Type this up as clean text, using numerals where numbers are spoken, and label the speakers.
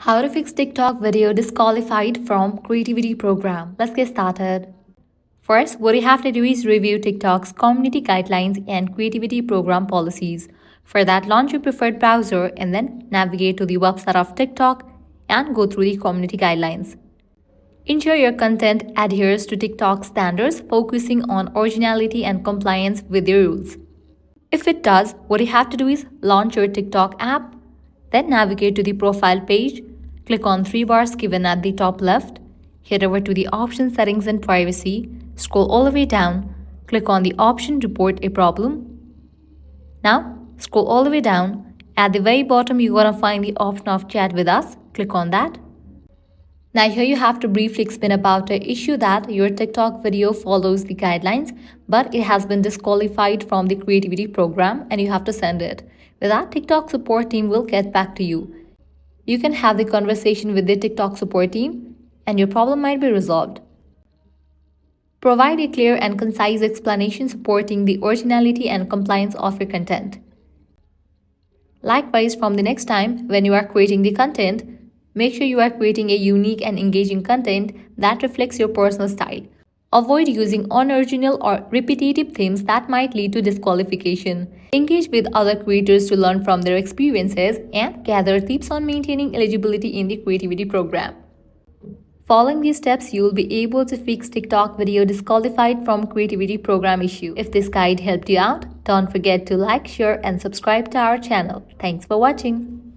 Speaker 1: How to fix TikTok video disqualified from creativity program. Let's get started. First, what you have to do is review TikTok's community guidelines and creativity program policies. For that, launch your preferred browser and then navigate to the website of TikTok and go through the community guidelines. Ensure your content adheres to TikTok standards, focusing on originality and compliance with the rules. If it does, what you have to do is launch your TikTok app, then navigate to the profile page, click on three bars given at the top left, head over to the option settings and privacy, scroll all the way down, click on the option report a problem. Now, scroll all the way down. At the very bottom, you're gonna find the option of chat with us. Click on that. Now here you have to briefly explain about the issue that your TikTok video follows the guidelines, but it has been disqualified from the creativity program and you have to send it. With that, TikTok support team will get back to you. You can have the conversation with the TikTok support team and your problem might be resolved. Provide a clear and concise explanation supporting the originality and compliance of your content. Likewise, from the next time when you are creating the content, make sure you are creating a unique and engaging content that reflects your personal style. Avoid using unoriginal or repetitive themes that might lead to disqualification. Engage with other creators to learn from their experiences and gather tips on maintaining eligibility in the creativity program. Following these steps, you will be able to fix TikTok video disqualified from creativity program issue. If this guide helped you out, don't forget to like, share and subscribe to our channel. Thanks for watching.